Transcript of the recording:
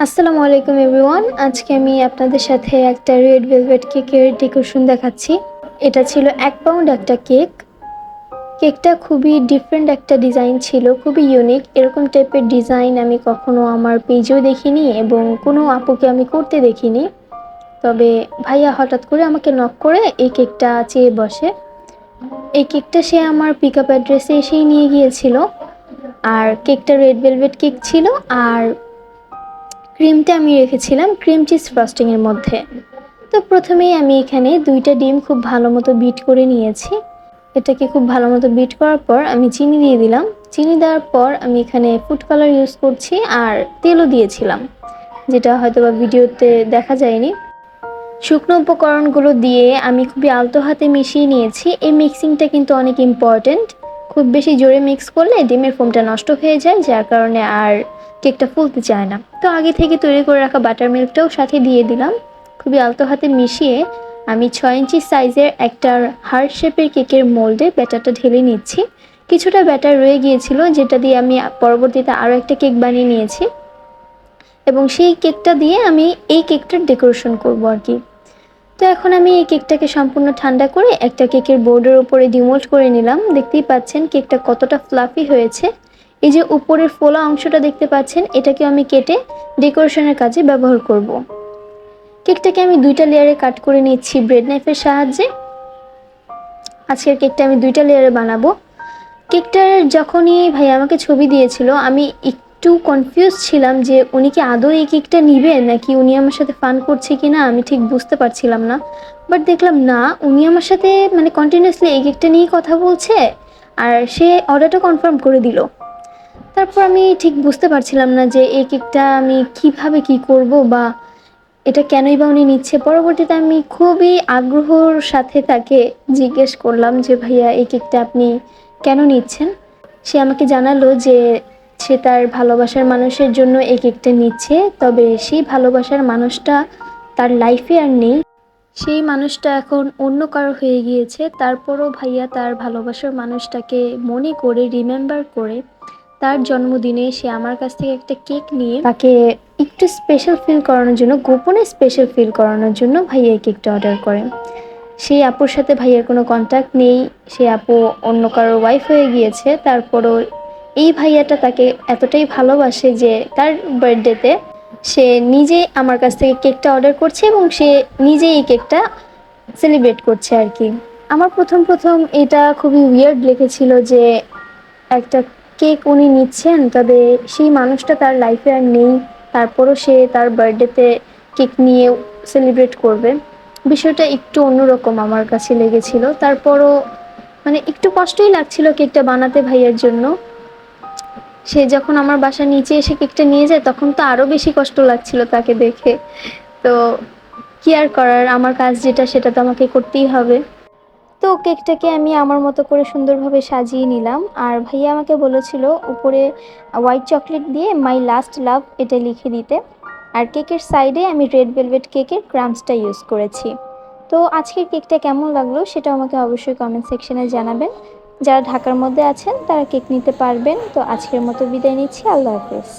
আসসালামু আলাইকুম এভরিওয়ান। আজকে আমি আপনাদের সাথে একটা রেড ভেলভেট কেকের ডেকোরেশন দেখাচ্ছি। এটা ছিল 1 পাউন্ড একটা কেক। কেকটা খুবই ডিফারেন্ট একটা ডিজাইন ছিল, খুবই ইউনিক। এরকম টাইপের ডিজাইন আমি কখনো আমার পেজেও দেখিনি এবং কোনো আপুকে আমি করতে দেখিনি। তবে ভাইয়া হঠাৎ করে আমাকে নক করে এই কেকটা চেয়ে বসে। এই কেকটা সে আমার পিক আপ অ্যাড্রেসে এসেই নিয়ে গিয়েছিল। আর কেকটা রেড ভেলভেট কেক ছিল, আর ক্রিমটা আমি রেখেছিলাম ক্রিম চিজ ফ্রস্টিংয়ের মধ্যে। তো প্রথমেই আমি এখানে 2টা ডিম খুব ভালো মতো বিট করে নিয়েছি। এটাকে খুব ভালো মতো বিট করার পর আমি চিনি দিয়ে দিলাম। চিনি দেওয়ার পর আমি এখানে ফুড কালার ইউজ করছি, আর তেলও দিয়েছিলাম, যেটা হয়তো বা ভিডিওতে দেখা যায়নি। শুকনো উপকরণগুলো দিয়ে আমি খুবই আলতো হাতে মিশিয়ে নিয়েছি। এই মিক্সিংটা কিন্তু অনেক ইম্পর্ট্যান্ট। খুব বেশি জোরে মিক্স করলে ডিমের ফোমটা নষ্ট হয়ে যায়, যার কারণে আর কেকটা ফুলতে চায় না। তো আগে থেকে তৈরি করে রাখা বাটার মিল্কটাও সাথে দিয়ে দিলাম। খুবই আলতো হাতে মিশিয়ে আমি 6 ইঞ্চি সাইজের একটা হার্ট শেপের কেকের মোল্ডে ব্যাটারটা ঢেলে নিচ্ছি। কিছুটা ব্যাটার রয়ে গিয়েছিল, যেটা দিয়ে আমি পরবর্তীতে আরও একটা কেক বানিয়ে নিয়েছি, এবং সেই কেকটা দিয়ে আমি এই কেকটার ডেকোরেশন করবো আর কি। তো এখন আমি এই কেকটাকে সম্পূর্ণ ঠান্ডা করে একটা কেকের বোর্ডের উপরে ডিমোল্ড করে নিলাম। দেখতেই পাচ্ছেন কেকটা কতটা ফ্লাফি হয়েছে। এই যে উপরের ফোলা অংশটা দেখতে পাচ্ছেন, এটাকে আমি কেটে ডেকোরেশনের কাজে ব্যবহার করব। কেকটাকে আমি 2টা লেয়ারে কাট করে নিচ্ছি ব্রেড নাইফের সাহায্যে। আজকের কেকটা আমি 2টা লেয়ারে বানাবো। কেকটার যখনই ভাই আমাকে ছবি দিয়েছিল, আমি একটু কনফিউজ ছিলাম যে উনি কি আদৌ এই কেকটা নিবেন, নাকি উনি আমার সাথে ফান করছে কিনা আমি ঠিক বুঝতে পারছিলাম না। বাট দেখলাম না, উনি আমার সাথে মানে কন্টিনিউয়াসলি এই কেকটা নিয়েই কথা বলছে, আর সে অর্ডারটা কনফার্ম করে দিল। তারপর আমি ঠিক বুঝতে পারছিলাম না যে এই কেকটা আমি কিভাবে কি করব, বা এটা কেনই বা উনি নিচ্ছে। পরবর্তীতে আমি খুবই আগ্রহর সাথে তাকে জিজ্ঞেস করলাম যে ভাইয়া এই কেকটা আপনি কেন নিচ্ছেন। সে আমাকে জানালো যে সে তার ভালোবাসার মানুষের জন্য এই কেকটা নিচ্ছে, তবে সেই ভালোবাসার মানুষটা তার লাইফে আর নেই। সেই মানুষটা এখন অন্য কারো হয়ে গিয়েছে। তারপরও ভাইয়া তার ভালোবাসার মানুষটাকে মনে করে, রিমেম্বার করে, তার জন্মদিনে সে আমার কাছ থেকে একটা কেক নিয়ে তাকে একটু স্পেশাল ফিল করানোর জন্য, গোপনে স্পেশাল ফিল করানোর জন্য ভাইয়া এই কেকটা অর্ডার করেন। সেই আপুর সাথে ভাইয়ার কোনো কন্ট্যাক্ট নেই, সে আপু অন্য কারোর ওয়াইফ হয়ে গিয়েছে। তারপরও এই ভাইয়াটা তাকে এতটাই ভালোবাসে যে তার বার্থডেতে সে নিজেই আমার কাছ থেকে কেকটা অর্ডার করছে, এবং সে নিজেই এই কেকটা সেলিব্রেট করছে আর কি। আমার প্রথম প্রথম এটা খুবই উইয়ার্ড লেগেছিল যে একটা কেক উনি নিচ্ছেন, তবে সেই মানুষটা তার লাইফে আর নেই, তারপরও সে তার বার্থডেতে কেক নিয়ে সেলিব্রেট করবে। বিষয়টা একটু অন্যরকম আমার কাছে লেগেছিল। তারপরও মানে একটু কষ্টই লাগছিল কেকটা বানাতে ভাইয়ার জন্য। সে যখন আমার বাসার নিচে এসে কেকটা নিয়ে যায়, তখন তো আরও বেশি কষ্ট লাগছিল তাকে দেখে। তো কি আর করার, আমার কাজ যেটা সেটা তো আমাকে করতেই হবে। তো কেকটাকে আমি আমার মতো করে সুন্দরভাবে সাজিয়ে নিলাম, আর ভাইয়া আমাকে বলেছিল উপরে হোয়াইট চকলেট দিয়ে মাই লাস্ট লাভ এটা লিখে দিতে। আর কেকের সাইডে আমি রেড ভেলভেট কেকের ক্রাম্বসটা ইউজ করেছি। তো আজকের কেকটা কেমন লাগলো সেটা আমাকে অবশ্যই কমেন্ট সেকশনে জানাবেন। যারা ঢাকার মধ্যে আছেন তারা কেক নিতে পারবেন। তো আজকের মতো বিদায় নিচ্ছি, আল্লাহ হাফেজ।